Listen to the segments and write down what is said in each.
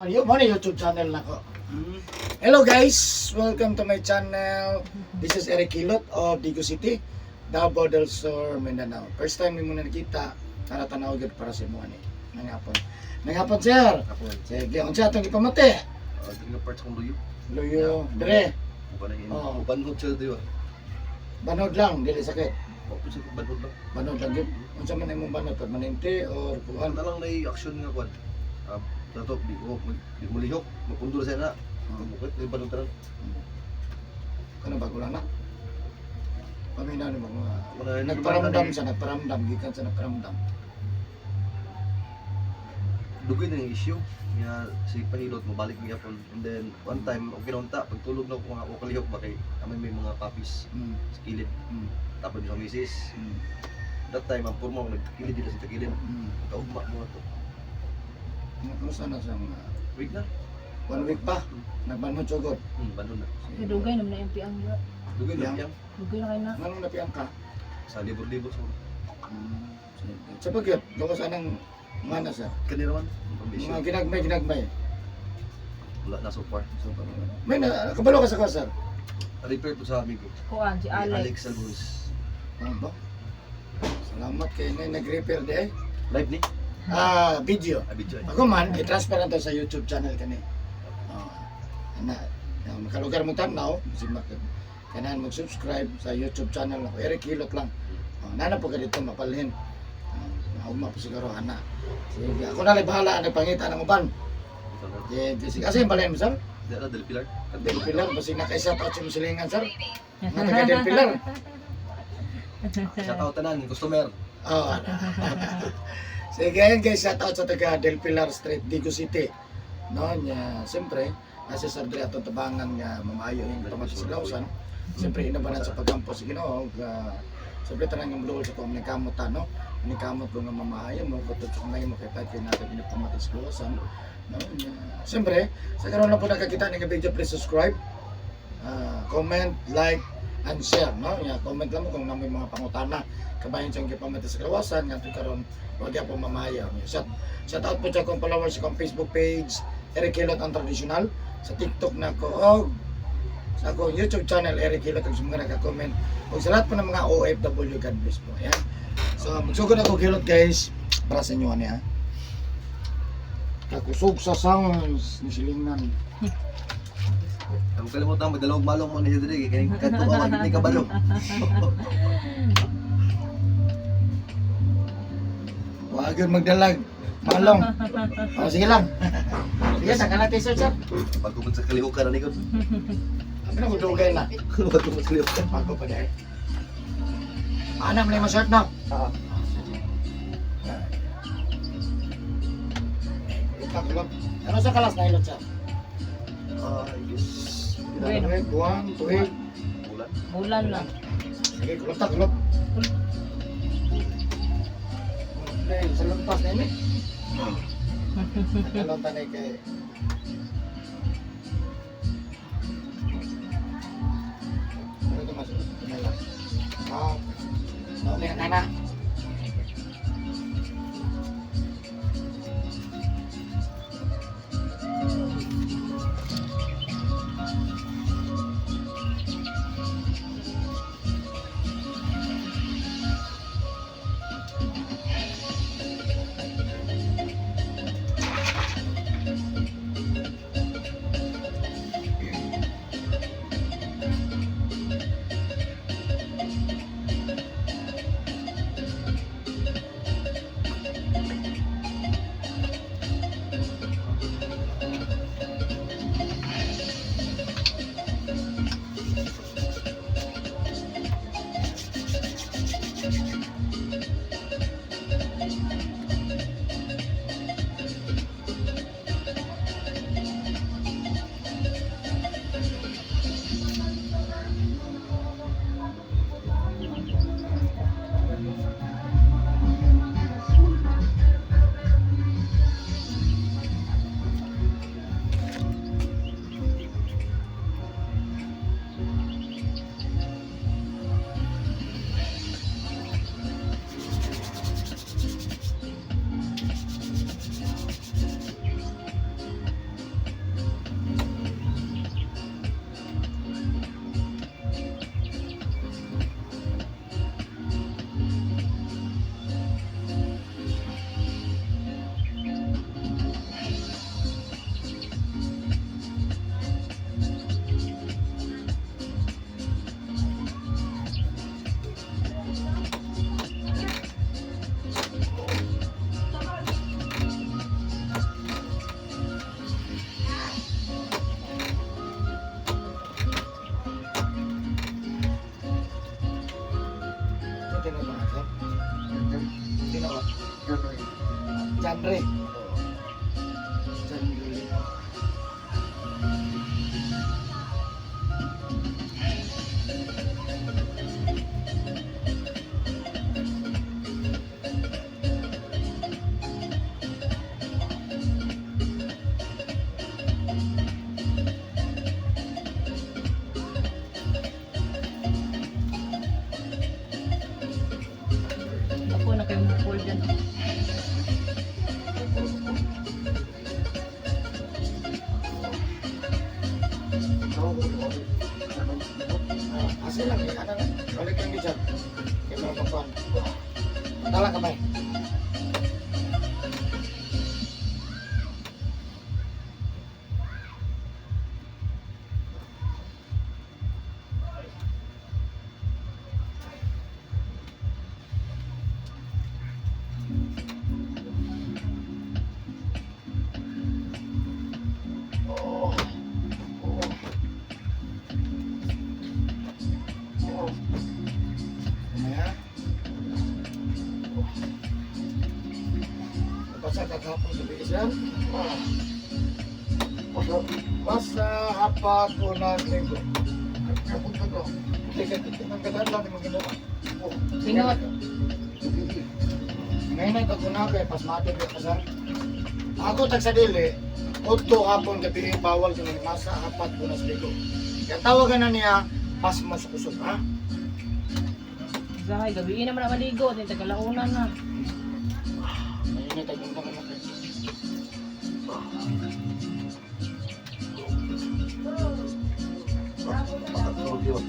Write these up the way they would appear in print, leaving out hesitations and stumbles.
Ayun mo na YouTube channel na ko. Hello guys, welcome to my channel. This is Eric Hilot of Digo City, Davao del Sur, Mindanao. First time mo na nakita, tanaw gid para sa mo ani. Nangapon. Nangapon sir. Sige, unsa atong gipamati? Dili nga parts kong luyo. Luyo, dire. Uban na Oo. ubanhod siya diwa. Banod lang, dili sakit. Opo sa banhod lang. Banod lang gid. Unsa man imong banod permanente or kuan? Ano lang na action nga kwan. Dato di ko mo lihok, mapundol sa na. Bukit di banhod tanan. Kana bago lang na. Paminaw ni mga Mga nagparamdam sa nagparamdam gikan sa nagparamdam. Dugoy na yung issue. Nga si Panilot mabalik niya po. And then one time okay na unta pagtulog na ko mga ukalihok ba kay amin may mga puppies sa kilid. Tapos yung misis. That time ang purma ko nagkilid dito sa takilid. Kaugma mo na to. Kumusta na sa mga Week na. 1 week pa? Nagbanod sugod. Banhod na. Dugay naman na yung piang yun. Dugoy na Yeah. yang Dugay na kayo na. Anong napiang ka? sa libur-libur sa Sa pagyot, gawas anang mana sir? kanira man. Mga ginagmay. Wala na so far. So, may na, kabalo ka sa ko sir? Repair po sa amigo. Kuan, si Alex Alex. Alvarez. Ano ba? Salamat kay na nag-repair di eh. Live ni? Video. Abidjan. Ako man, i-transfer na to sa YouTube channel kani. Makalugar mo tanaw, si kanahan mag-subscribe sa YouTube channel na ko. Eric Hilot lang. Nana po ka dito mapalhin. Maugma po siguro ana. Sige, ako na lang bahala ang pangita ng uban. Sige, kasi yung balhin mo sir? Dala del Pilar. Del Pilar, basi nakaisa pa sa musilingan sir. Mga taga Del Pilar. Shout out tanan customer. Oh. Sige, ayan guys, shout out sa taga Del Pilar Street, Digo City. No, nya, siyempre, nasa Sir Dre atong tabangan nga mamayo yung pamatis sa Lausan. Siyempre, inabanan sa pagkampo sa Ginoo. Siyempre, tanang yung bluwal sa kong nikamot, no? Nikamot ko nga mamayo mo, kutod sa kamay mo, kaya tayo natin pinapamatis sa Lausan. No, nya, siyempre, sa karoon na po nakakita ng video, please subscribe, comment, like, and share, no? Nya, comment lang mo kung may mga pangutana. Kabayan siyang gipamatis sa Lausan, nga karon wag po mamayo. Shout out po sa akong followers sa akong Facebook page, Eric Hilot ang tradisyonal. Sa TikTok na ko, sa akong YouTube channel, Eric Hilot, ang mga naka-comment. O sa lahat po ng mga OFW, God bless po. Ayan. So, magsugod ako Hilot guys, para sa inyo, ha? Kakusog sa sounds ni Silingnan. Ang kalimutan mo dalawang malong mo ni Dre kay kanto ka ni kabalo. Huwag yun magdalag. Malong. O, sige lang. Sige, saka na t-shirt, sir. Pagkumot sa kalihukan ni ko. Ano ko dugay na? Pagkumot sa kalihukan. Bago pa dahil. Anam na yung shirt na. Oo. Ano sa kalas na ilot, sir? Yes. Bueno. Buwan, tuwig. Bulan. Bulan lang. Sige, kulot na, kulot. Dahil sa lumpas na ini. Nagkalong tanay kay... Ano ito mas? Pinala. Ano yung nana? Andre. John Ray. Ako na kayo mag-call dyan. Asli lang eh, ano na, balik lang dyan. Kaya mga pagkuhan. Patala kamay. Oh. Oh. Mamaya. Basta kakapon sa biisan. Basta hapon na linggo. Kapon ko to. Ang gadaan lang yung ginawa. Singot. Ngayon ito ko na kay pasmatid yung kasar. Ako tagsadili, Otto hapon gabi bawal ko ng masa hapat ko na sa linggo. Kaya tawagan na niya pas mo sa kusog, ha? Zahay, gabiin naman na maligo. Din tagalaunan na. Ngayon ito yung tangan natin. Pakatulog yun.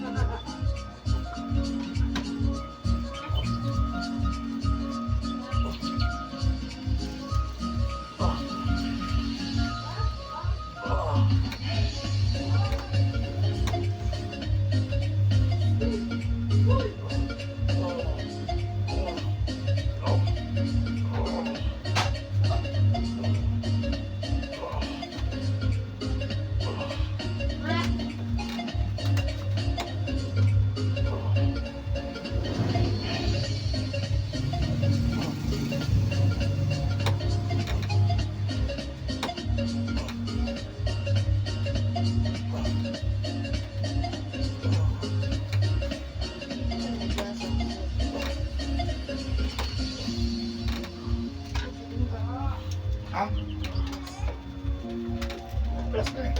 Ha? Plus na eh.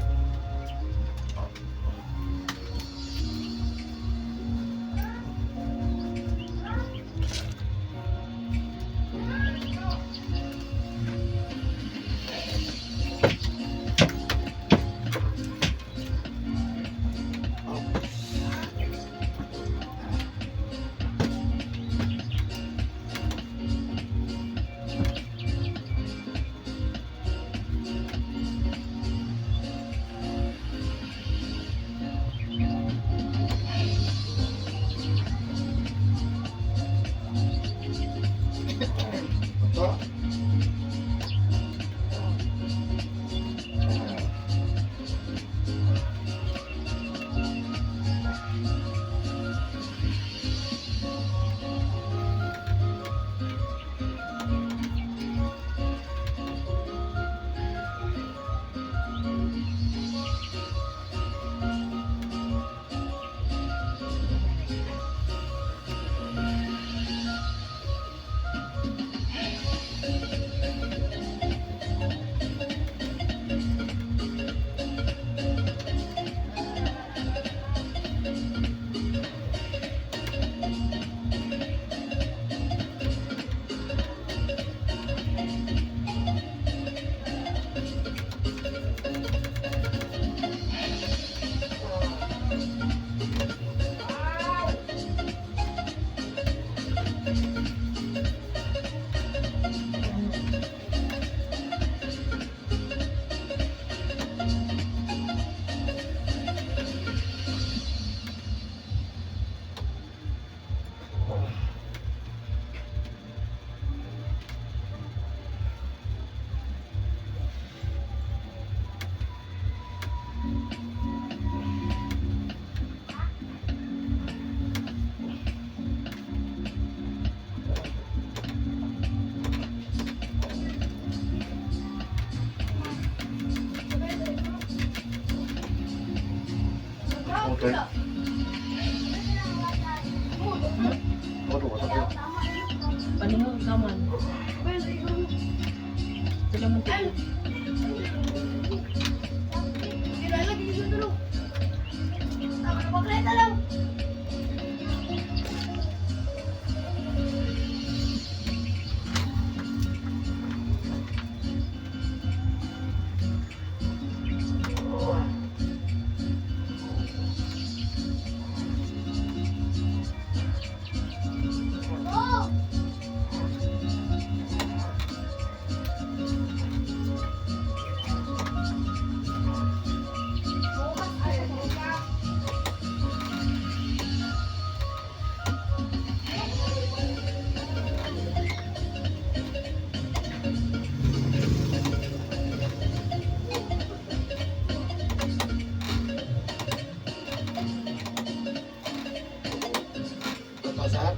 Okay. Wala kayo. Panihog naman. Sila mo tigil. Totoo saan?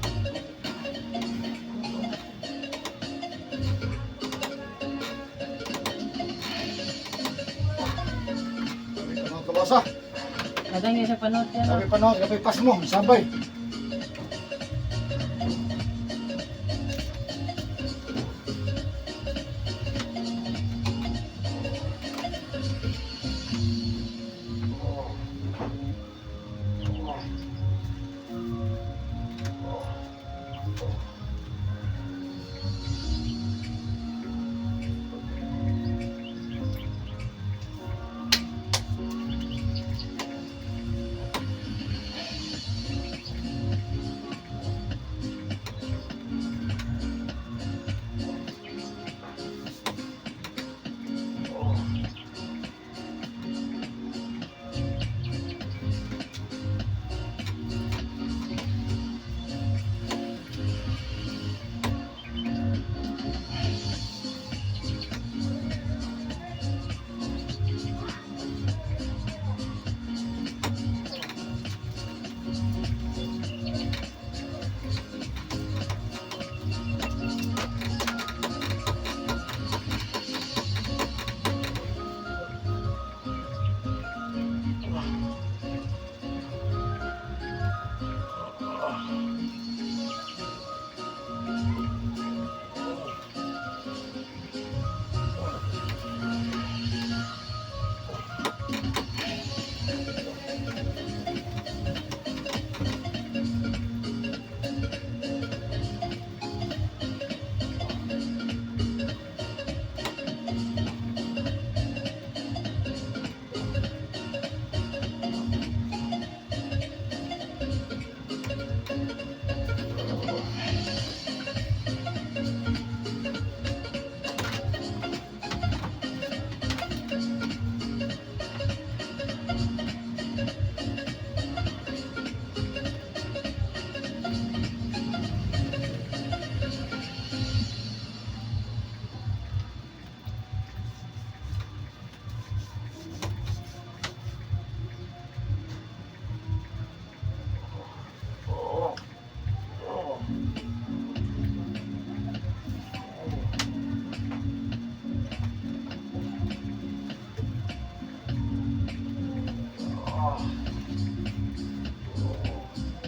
Mga kabasa, Nagang yun sa panood yan. sabi pa no, sabi pas mo, sabay.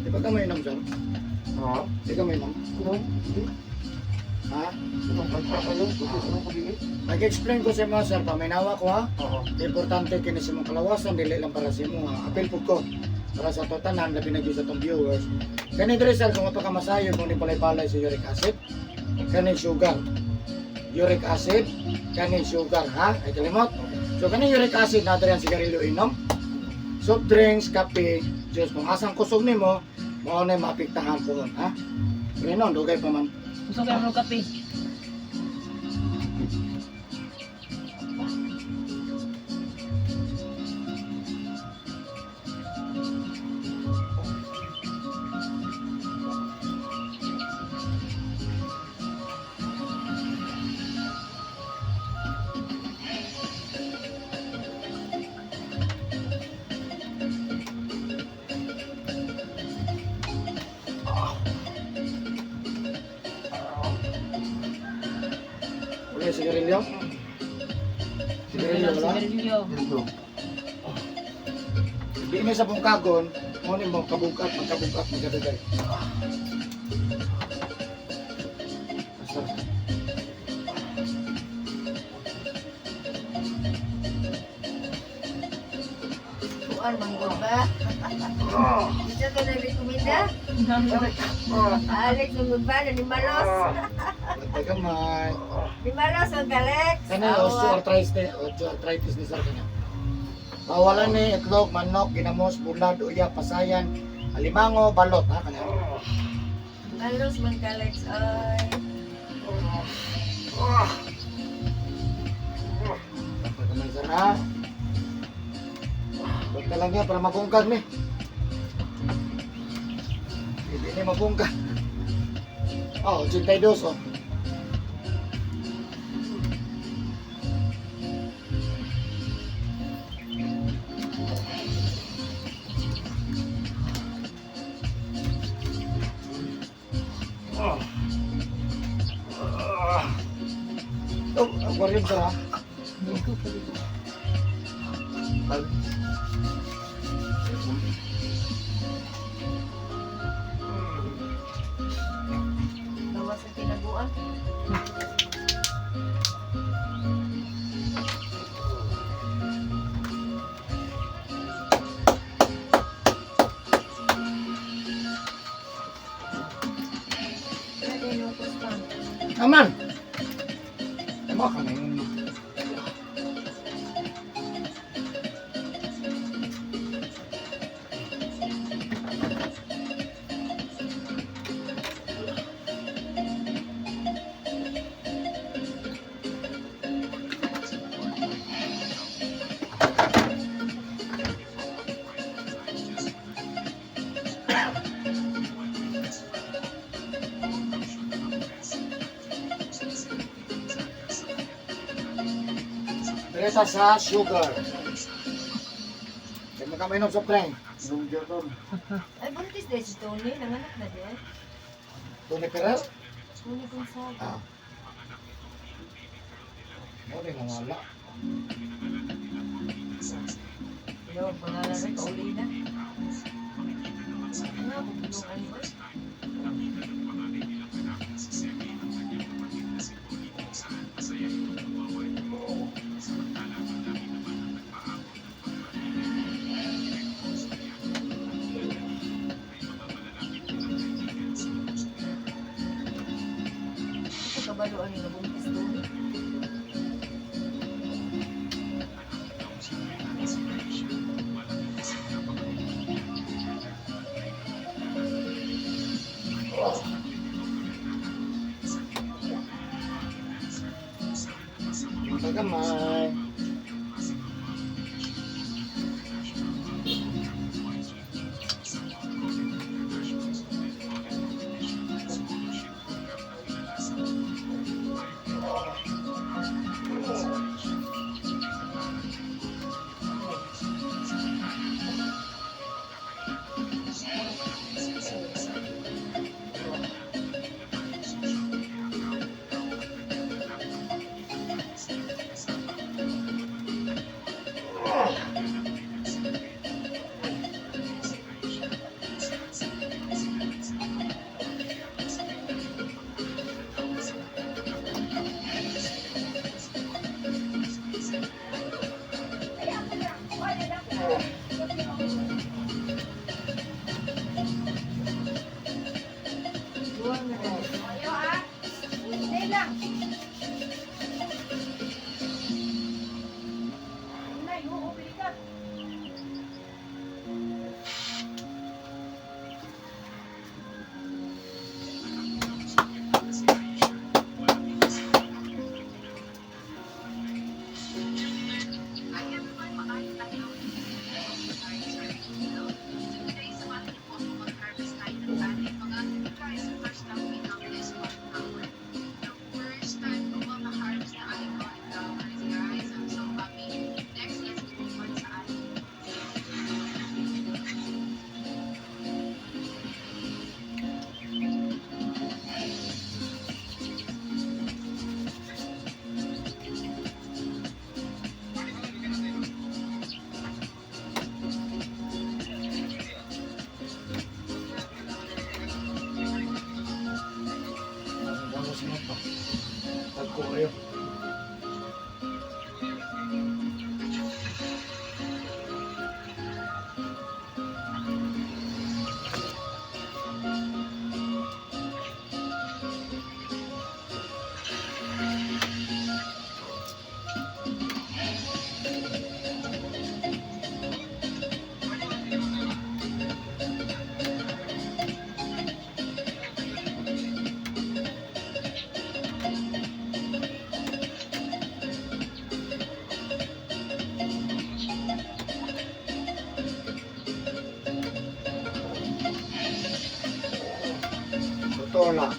Di ba ka may inom dyan? Oo. Di ka may inom? Ha? Nag-explain ko sa mga sir, paminawa ko ha? Oo. Importante kini sa mga kalawasan, dili lang para sa mo ha? Apel po ko. Para sa totanan, labi na sa itong viewers. Kani diri sir, kung ito ka masayo, kung di palay-palay sa uric acid, kani sugar. Uric acid, kani sugar ha? Ay kalimot. So kani uric acid, na diri ang sigarilyo inom. Soft drinks, kape, juice. Kung asang kusog nimo, mao na maapektahan po ha? Pero nun, dugay pa man. Gusto ka ng kape. Uli sigarilyo? Sigarilyo wala? Sigarilyo. Dito. Di na sa bungkagon, mo ni mo kabungkat, magkabungkat, magkadagay. Basta. Kuan manggod ba? Isa to na rekomenda? Alex manggod ba na ni Malos? Bantay kamay. Ni Malos ang Alex. Kana osteoarthritis ni sir kanya. Bawalan ni itlog, manok, ginamos, bulad, uya, pasayan, alimango, balot ha kanya. Malos man Alex ay. Bantay kamay sir ha. Bantay lang niya para mabungkag ni. Hindi ni mabungkag. Oh, 82 oh. Oh, aquarium sir ha. Gawa sa tinaguan. Pwede nutos pa. Aman. Tama ka na yun. Direta sa sugar. Kaya magkamainom sa prank. Ay, buntis din si Tony. Nanganak na din. Tony Ferrer? Tony Gonzaga. Ah. Ano rin ang wala? Yo, pangalan rin, kauli na. Ano, pupulungan mo? Ito kabaluan yung nabuntis doon. Magkamay. Duwang na rin. bola.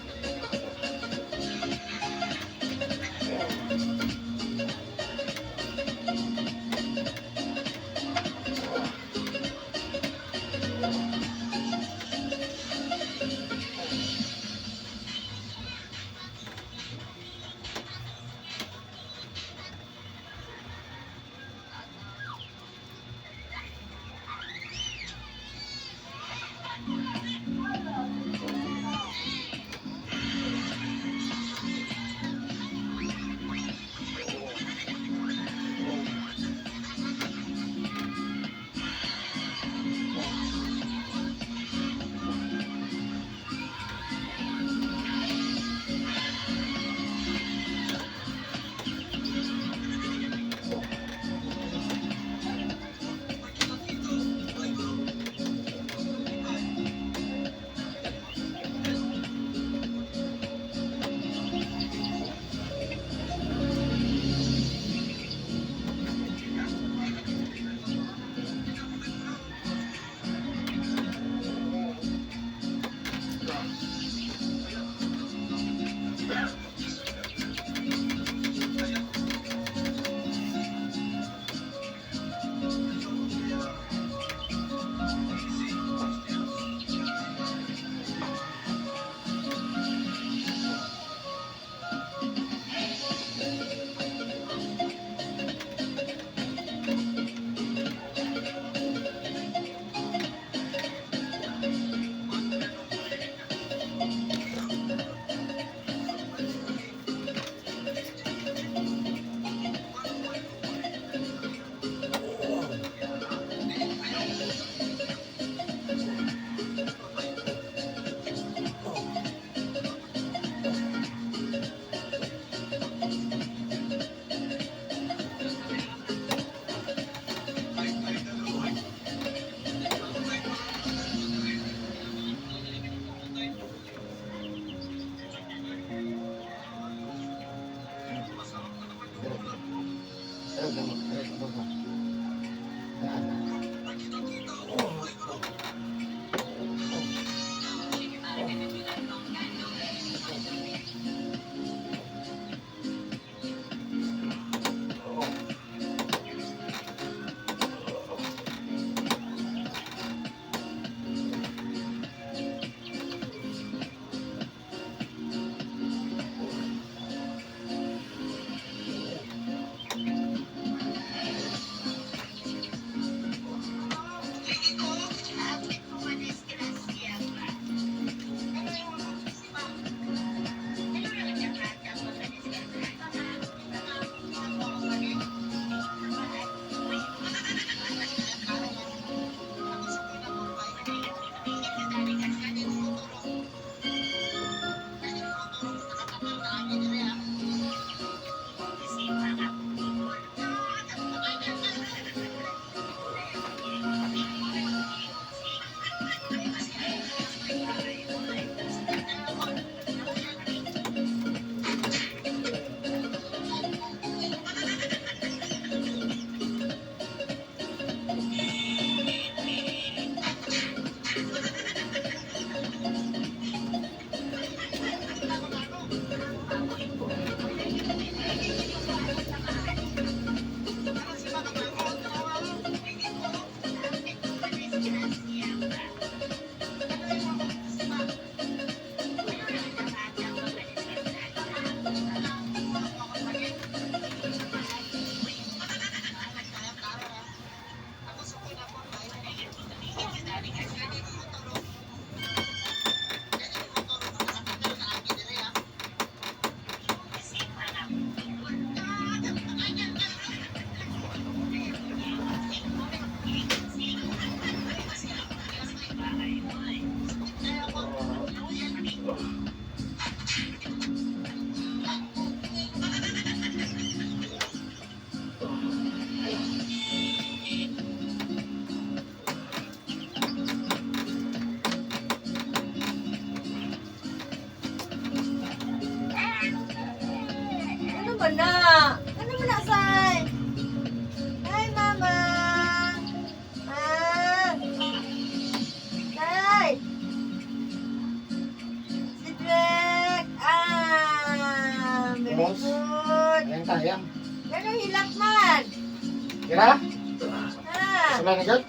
Sila na gan?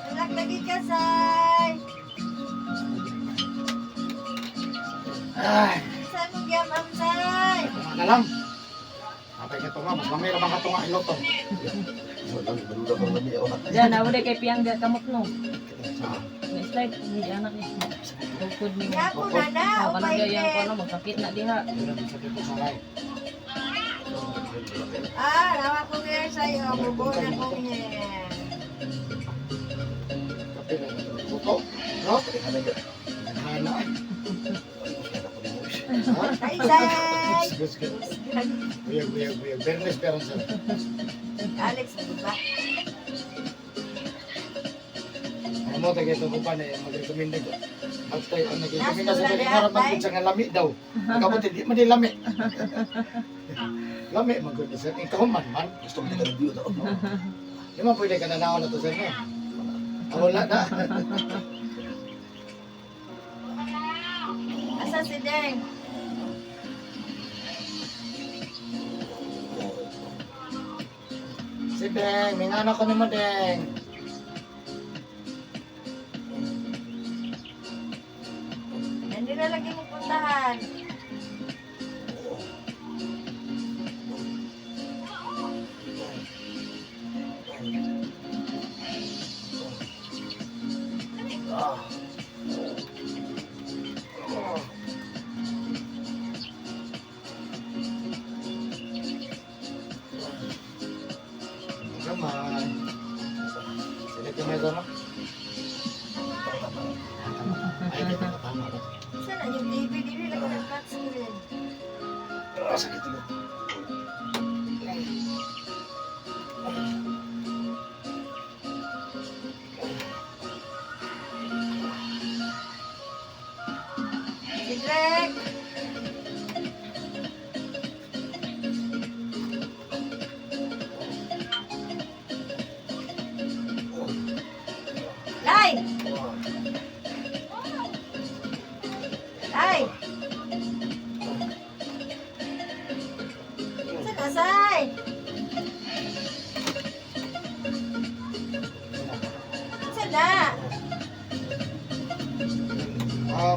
Anak lagi ka, Say. Ay, Saan mo giyam ang Say? tunga na lang. Kapay ka tunga, mas mamay naman ka tunga ilotong. Wala, maluda ko na niya. Diyan, ako kay Piangga kamot no. Ah, May slide, hindi anak eh. Tukod ni mo. Yapo na na, Ako na upay gayang ko din. na, magkakit na diha. yun ang sakit ko sa ray. Nawa ko ngayon sa'yo. Bubuo na ko ngayon. Kapay na buto. No? Hana. Ha? Ay, Say. Gus, gus. Buyag. Bernes pero sa. Alex, di ba? Ano mo tagay itong upan eh, mag-recommend ko. Magtay, ang nag-recommend na sa Nasa mga wala harap na, magkit sa nga lami daw. Magkabot, hindi man din lami. Lami, magkut sa ikaw man. Gusto mo nag-review na ako. Di man pwede ka na naon na to sa inyo. Ah, wala na. Asa si Deng? Si Deng, may anak ko ni mo Deng. Hindi na lagi mo puntahan. Naman. Sige, timedo no? Ay, di ba tama na? Saan na yung TV? Dili lang ko ng flat screen. Sakit ulo. Si Drek! Lai! Lai! Saan na, Say? Saan na? Ah,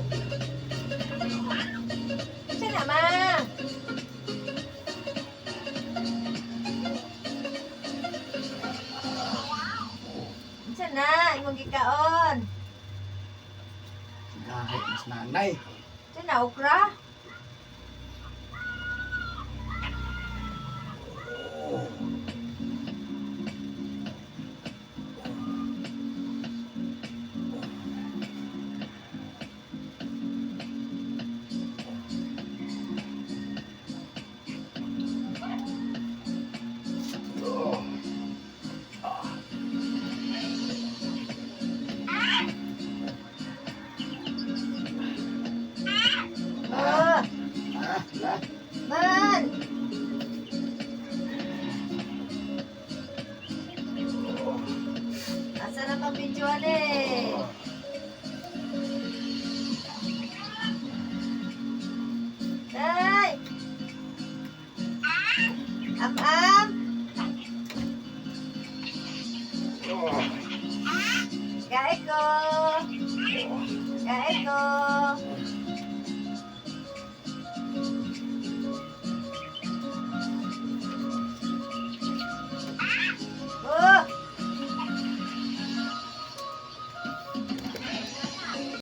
Saan na, Ma? Saan na? Imong gikaon. kahit mas nanay. Saan na, okra? Ah, Ah, la. man! Asa na pang video, ale? Day! Am-am!